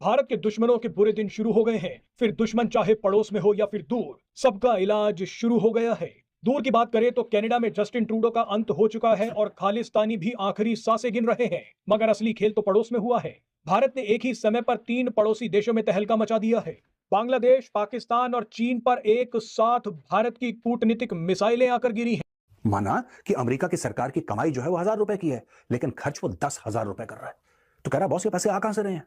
भारत के दुश्मनों के बुरे दिन शुरू हो गए हैं। फिर दुश्मन चाहे पड़ोस में हो या फिर दूर, सबका इलाज शुरू हो गया है। दूर की बात करें तो कनाडा में जस्टिन ट्रूडो का अंत हो चुका है और खालिस्तानी भी आखिरी सांसें गिन रहे हैं। मगर असली खेल तो पड़ोस में हुआ है। भारत ने एक ही समय पर 3 पड़ोसी देशों में तहलका मचा दिया है। बांग्लादेश, पाकिस्तान और चीन पर एक साथ भारत की कूटनीतिक मिसाइलें आकर गिरी हैं। माना कि अमेरिका की सरकार की कमाई जो है वो 1,000 रुपए की है, लेकिन खर्च वो 10,000 रुपए कर रहा है। तो कह रहा बॉस ये पैसे आ कहां से रहे हैं?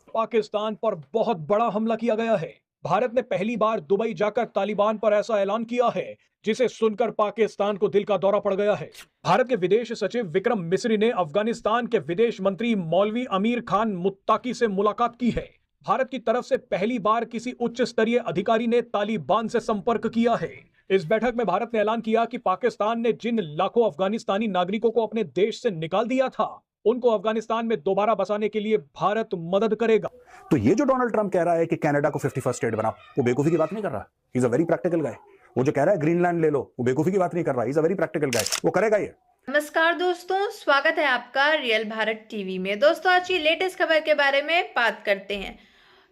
पाकिस्तान पर बहुत बड़ा हमला किया गया है। भारत ने पहली बार दुबई जाकर तालिबान पर ऐसा ऐलान किया है, जिसे सुनकर पाकिस्तान को दिल का दौरा पड़ गया है। भारत के विदेश सचिव विक्रम मिस्री ने अफगानिस्तान के विदेश मंत्री मौलवी अमीर खान मुत्ताकी से मुलाकात की है। भारत की तरफ से पहली बार किसी उच्च स्तरीय अधिकारी ने तालिबान से संपर्क किया है। इस बैठक में भारत ने ऐलान किया कि पाकिस्तान ने जिन लाखों अफगानिस्तानी नागरिकों को अपने देश से निकाल दिया था, उनको अफगानिस्तान में दोबारा बसाने के लिए भारत मदद करेगा। तो ये जो डोनाल्ड ट्रंप कह रहा है कि कनाडा को 51st स्टेट बनाओ, वो बेवकूफी की बात नहीं कर रहा। He is a very practical guy. वो जो कह रहा है ग्रीनलैंड ले लो, वो बेवकूफी की बात नहीं कर रहा। He is a very practical guy. वो करेगा ये। नमस्कार दोस्तों, स्वागत है आपका रियल भारत टीवी में। दोस्तों, आज की लेटेस्ट खबर के बारे में बात करते हैं।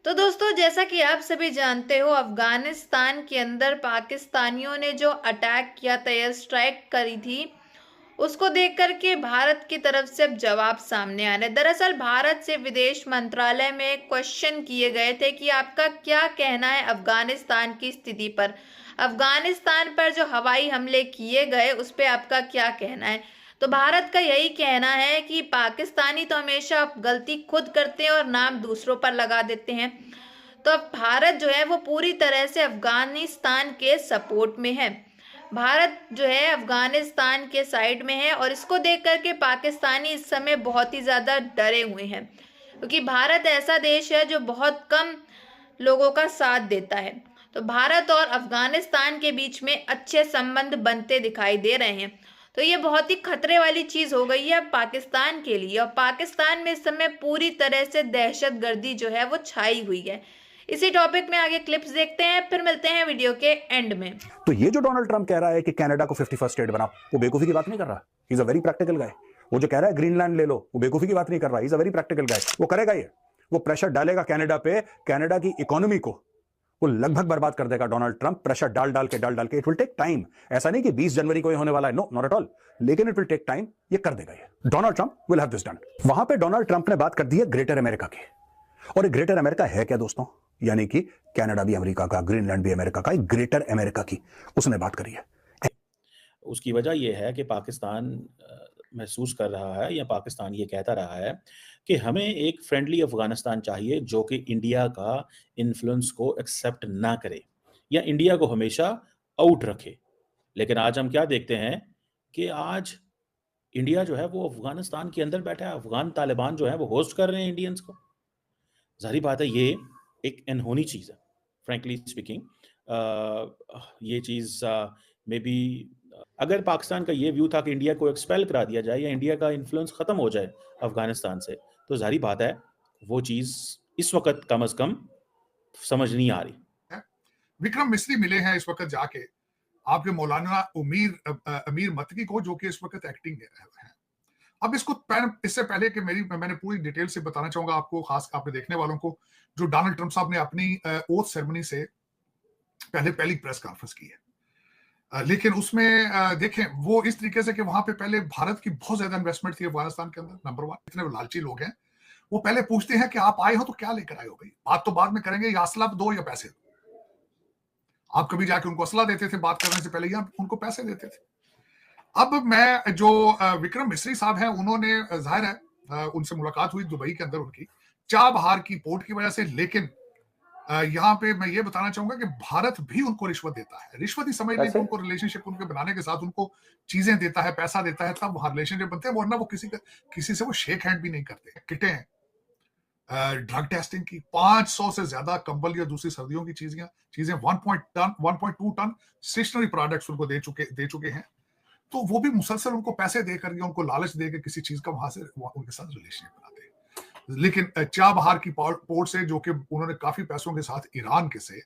तो दोस्तों, जैसा कि आप सभी जानते हो, अफगानिस्तान के अंदर पाकिस्तानियों ने जो अटैक किया था, एयर स्ट्राइक करी थी, उसको देख करके भारत की तरफ से अब जवाब सामने आ रहे हैं। दरअसल भारत से विदेश मंत्रालय में क्वेश्चन किए गए थे कि आपका क्या कहना है अफगानिस्तान की स्थिति पर, अफगानिस्तान पर जो हवाई हमले किए गए उस पर आपका क्या कहना है। तो भारत का यही कहना है कि पाकिस्तानी तो हमेशा गलती खुद करते हैं और नाम दूसरों पर लगा देते हैं। तो अब भारत जो है वो पूरी तरह से अफगानिस्तान के सपोर्ट में है। भारत जो है अफगानिस्तान के साइड में है और इसको देख करके पाकिस्तानी इस समय बहुत ही ज़्यादा डरे हुए हैं, क्योंकि भारत ऐसा देश है जो बहुत कम लोगों का साथ देता है। तो भारत और अफगानिस्तान के बीच में अच्छे संबंध बनते दिखाई दे रहे हैं। तो ये बहुत ही खतरे वाली चीज़ हो गई है पाकिस्तान के लिए, और पाकिस्तान में इस समय पूरी तरह से दहशतगर्दी जो है वो छाई हुई है। इसी टॉपिक में आगे क्लिप्स देखते हैं, फिर मिलते हैं वीडियो के एंड में। तो ये जो डोनाल्ड ट्रंप कह रहा है कि कनाडा को 51st स्टेट बनाओ, वो बेवकूफी की बात नहीं कर रहा। He is a very practical guy. वो जो कह रहा है ग्रीनलैंड ले लो, वो बेवकूफी की बात नहीं कर रहा। He is a very practical guy. वो करेगा ये। वो प्रेशर डालेगा कनाडा पे, कनाडा की इकोनॉमी को वो लगभग बर्बाद कर देगा। डोनाल्ड ट्रंप प्रेशर डाल डाल के इट विल टेक टाइम। ऐसा नहीं कि 20 जनवरी को ये होने वाला है, नो, नॉट एट ऑल, लेकिन इट विल टेक टाइम। ये कर देगा ये। Donald Trump will have this done. वहां पे डोनाल्ड ट्रंप ने बात कर दी है ग्रेटर अमेरिका की। और ग्रेटर अमेरिका है क्या दोस्तों? यानी कि कनाडा भी अमेरिका का, ग्रीनलैंड भी अमेरिका का, ग्रेटर अमेरिका की उसने बात करी है। उसकी वजह यह है कि पाकिस्तान महसूस कर रहा है, या पाकिस्तान ये कहता रहा है कि हमें एक फ्रेंडली अफगानिस्तान चाहिए जो कि इंडिया का इन्फ्लुएंस को एक्सेप्ट ना करे या इंडिया को हमेशा आउट रखे। लेकिन आज हम क्या देखते हैं कि आज इंडिया जो है वो अफगानिस्तान के अंदर बैठा है। अफगान तालिबान जो है वो होस्ट कर रहे हैं इंडियंस को। जाहिर बात है ये एक अनहोनी चीज़ है, फ्रैंकली स्पीकिंग। ये चीज़ मे बी अगर पाकिस्तान का ये व्यू था कि इंडिया को एक्सपेल करा दिया जाए या इंडिया का इन्फ्लुएंस ख़त्म हो जाए अफगानिस्तान से, तो जाहिर बात है वो चीज़ इस वक्त कम अज़ कम समझ नहीं आ रही। विक्रम मिस्री मिले हैं इस वक्त जाके आपके मौलाना अमीर मत्तकी को, जो कि इस वक्त एक्टिंग है। अब इससे पहले कि मैंने पूरी डिटेल से बताना चाहूंगा आपको, खास आपने देखने वालों को, जो डोनाल्ड ट्रंप साहब ने अपनी ओथ सेरेमनी से पहली प्रेस कॉन्फ्रेंस की है, लेकिन उसमें देखें वो इस तरीके से कि वहां पे पहले भारत की बहुत ज्यादा इन्वेस्टमेंट थी अफगानिस्तान के अंदर। नंबर 1, इतने लालची लोग हैं, वो पहले पूछते हैं कि आप आए हो तो क्या लेकर आए हो भाई। बात तो बाद में करेंगे, या असला दो या पैसे दो। आप कभी जाके उनको असला देते थे बात करने से पहले, या उनको पैसे देते थे। अब मैं जो विक्रम मिस्री साहब हैं, उन्होंने जाहिर है उनसे मुलाकात हुई दुबई के अंदर उनकी चाबहार की पोर्ट की वजह से। लेकिन यहाँ पे मैं ये बताना चाहूंगा कि भारत भी उनको रिश्वत देता है। रिश्वत ही समझ लें कि उनको रिलेशनशिप उनके बनाने के साथ उनको चीजें देता है, पैसा देता है, तब वहां रिलेशनशिप बनते हैं, वरना वो किसी से वो शेक हैंड भी नहीं करते। किटें हैं, ड्रग टेस्टिंग की 500 से ज्यादा कंबल या दूसरी सर्दियों की चीजें 1.2 टन स्टेशनरी प्रोडक्ट्स उनको दे चुके हैं। तो वो भी मुसलसल उनको पैसे दे करके, उनको लालच दे के किसी चीज का वहां से उनके साथ रिलेशनशिप बनाते हैं। लेकिन चाबहार की पोर्ट से, जो कि उन्होंने काफी पैसों के साथ ईरान के से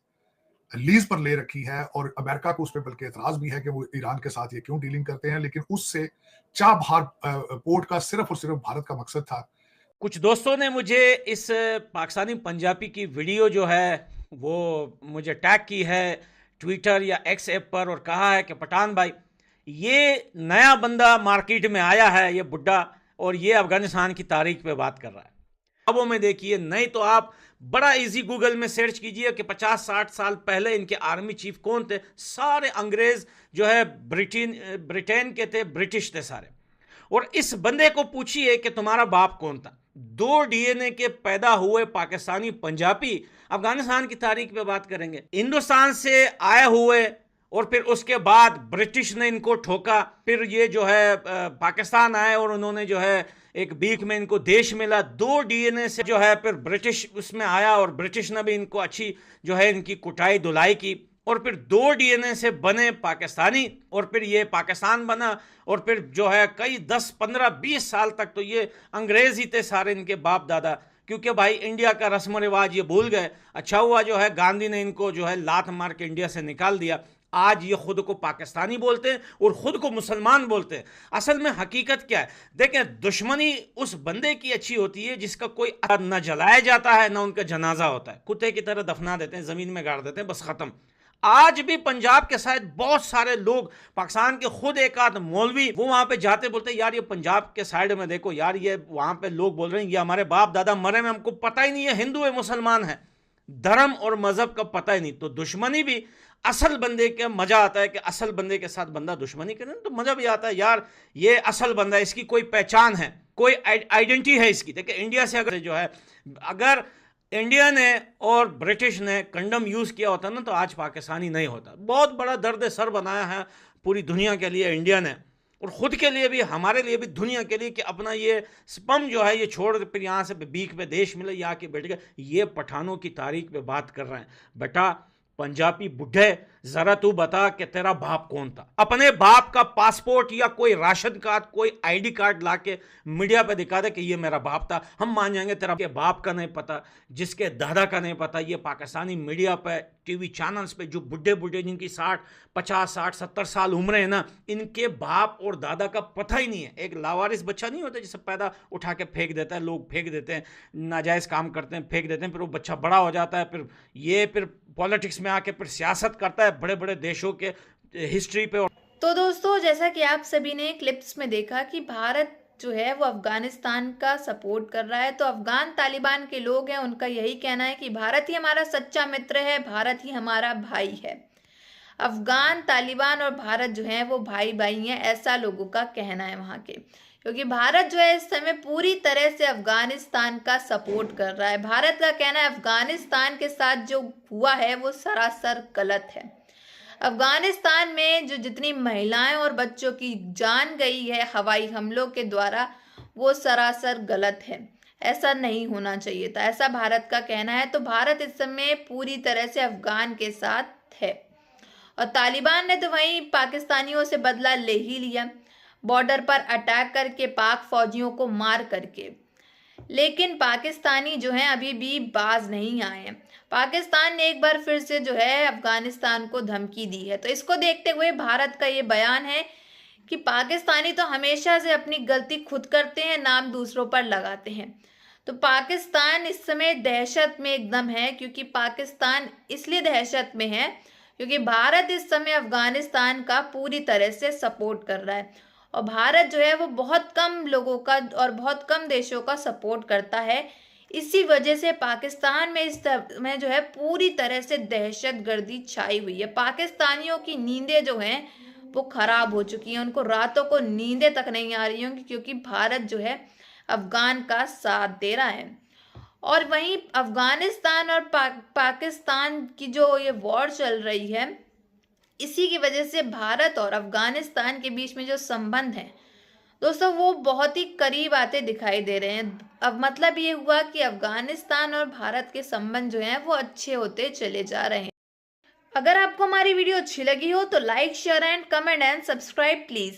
लीज पर ले रखी है, और अमेरिका को उस पर बल्कि एतराज भी है कि वो ईरान के साथ ये क्यों डीलिंग करते हैं, लेकिन उससे चाबहार पोर्ट का सिर्फ और सिर्फ भारत का मकसद था कुछ दोस्तों ने मुझे इस पाकिस्तानी पंजाबी की वीडियो जो है वो मुझे टैग की है ट्विटर या एक्स ऐप पर और कहा है कि पठान भाई ये नया बंदा मार्केट में आया है, ये बुड्ढा, और ये अफगानिस्तान की तारीख पे बात कर रहा है। अब में देखिए, नहीं तो आप बड़ा इजी गूगल में सर्च कीजिए कि 50-60 साल पहले इनके आर्मी चीफ कौन थे। सारे अंग्रेज जो है ब्रिटेन के थे, ब्रिटिश थे सारे। और इस बंदे को पूछिए कि तुम्हारा बाप कौन था। 2 डीएनए के पैदा हुए पाकिस्तानी पंजाबी अफगानिस्तान की तारीख पे बात करेंगे। हिंदुस्तान से आए हुए और फिर उसके बाद ब्रिटिश ने इनको ठोका, फिर ये जो है पाकिस्तान आए और उन्होंने जो है एक बीक में इनको देश मिला। 2 डीएनए से जो है फिर ब्रिटिश उसमें आया और ब्रिटिश ने भी इनको अच्छी जो है इनकी कुटाई धुलाई की, और फिर 2 डीएनए से बने पाकिस्तानी, और फिर ये पाकिस्तान बना। और फिर जो है कई 10, 15, 20 साल तक तो ये अंग्रेज ही थे सारे इनके बाप दादा, क्योंकि भाई इंडिया का रस्म रिवाज ये भूल गए। अच्छा हुआ जो है गांधी ने इनको जो है लात मार के इंडिया से निकाल दिया। आज ये खुद को पाकिस्तानी बोलते हैं और खुद को मुसलमान बोलते हैं। असल में हकीकत क्या है देखें, दुश्मनी उस बंदे की अच्छी होती है जिसका कोई न जलाया जाता है ना उनका जनाजा होता है, कुत्ते की तरह दफना देते हैं, जमीन में गाड़ देते हैं, बस खत्म। आज भी पंजाब के साथ बहुत सारे लोग, पाकिस्तान के खुद एक आध मौलवी, वो वहां पे जाते बोलते हैं यार ये पंजाब के साइड में देखो यार, ये वहां पे लोग बोल रहे हैं ये हमारे बाप दादा मरे में हमको पता ही नहीं है हिंदू है मुसलमान है, धर्म और मजहब का पता ही नहीं। तो दुश्मनी भी असल बंदे के मजा आता है कि असल बंदे के साथ बंदा दुश्मनी करे तो मजा भी आता है, यार ये असल बंदा है, इसकी कोई पहचान है, कोई आइडेंटिटी है इसकी। देखिए इंडिया से अगर जो है, अगर इंडिया ने और ब्रिटिश ने कंडम यूज किया होता ना तो आज पाकिस्तानी नहीं होता। बहुत बड़ा दर्द सर बनाया है पूरी दुनिया के लिए इंडिया ने, और खुद के लिए भी, हमारे लिए भी, दुनिया के लिए, कि अपना ये स्पम जो है ये छोड़ फिर यहाँ से बीक पे देश मिले या के बैठ गए। ये पठानों की तारीख पे बात कर रहे हैं। बेटा पंजाबी बुढ़े, जरा तू बता कि तेरा बाप कौन था। अपने बाप का पासपोर्ट या कोई राशन कार्ड, कोई आईडी कार्ड लाके मीडिया पे दिखा दे कि ये मेरा बाप था, हम मान जाएंगे। तेरा के बाप का नहीं पता, जिसके दादा का नहीं पता। ये पाकिस्तानी मीडिया पे, टीवी चैनल्स पे जो बुढ़े बुढ़े जिनकी 50, 60, 70 साल उम्र है ना, इनके बाप और दादा का पता ही नहीं है। एक लावारिस बच्चा नहीं होता जिसे पैदा उठा के फेंक देता है, लोग फेंक देते हैं, नाजायज़ काम करते हैं, फेंक देते हैं, फिर वो बच्चा बड़ा हो जाता है, फिर पॉलिटिक्स में आके फिर सियासत करता है बड़े बड़े देशों के हिस्ट्री पे। तो दोस्तों, जैसा कि आप सभी ने क्लिप्स में देखा कि भारत जो है वो अफगानिस्तान का सपोर्ट कर रहा है। तो अफगान तालिबान के लोग हैं, उनका यही कहना है कि भारत ही हमारा सच्चा मित्र है, भारत ही हमारा भाई है। अफगान तालिबान और भारत जो है वो भाई भाई हैं, ऐसा लोगों का कहना है वहाँ के। क्योंकि भारत जो है इस समय पूरी तरह से अफगानिस्तान का सपोर्ट कर रहा है। भारत का कहना है अफगानिस्तान के साथ जो हुआ है वो सरासर गलत है। अफगानिस्तान में जो जितनी महिलाएं और बच्चों की जान गई है हवाई हमलों के द्वारा, वो सरासर गलत है, ऐसा नहीं होना चाहिए था, ऐसा भारत का कहना है। तो भारत इस समय पूरी तरह से अफगान के साथ है। और तालिबान ने तो वहीं पाकिस्तानियों से बदला ले ही लिया, बॉर्डर पर अटैक करके, पाक फौजियों को मार करके। लेकिन पाकिस्तानी जो हैं अभी भी बाज नहीं आए हैं। पाकिस्तान ने एक बार फिर से जो है अफगानिस्तान को धमकी दी है। तो इसको देखते हुए भारत का ये बयान है कि पाकिस्तानी तो हमेशा से अपनी गलती खुद करते हैं, नाम दूसरों पर लगाते हैं। तो पाकिस्तान इस समय दहशत में एकदम है, क्योंकि पाकिस्तान इसलिए दहशत में है क्योंकि भारत इस समय अफगानिस्तान का पूरी तरह से सपोर्ट कर रहा है। और भारत जो है वो बहुत कम लोगों का और बहुत कम देशों का सपोर्ट करता है। इसी वजह से पाकिस्तान में इस समय जो है पूरी तरह से दहशतगर्दी छाई हुई है। पाकिस्तानियों की नींदें जो हैं वो खराब हो चुकी हैं, उनको रातों को नींदें तक नहीं आ रही होंगी, क्योंकि भारत जो है अफगान का साथ दे रहा है। और वहीं अफगानिस्तान और पाकिस्तान की जो ये वॉर चल रही है, इसी की वजह से भारत और अफगानिस्तान के बीच में जो संबंध है दोस्तों वो बहुत ही करीब आते दिखाई दे रहे हैं। अब मतलब ये हुआ कि अफगानिस्तान और भारत के संबंध जो हैं वो अच्छे होते चले जा रहे हैं। अगर आपको हमारी वीडियो अच्छी लगी हो तो like, share and comment and subscribe please.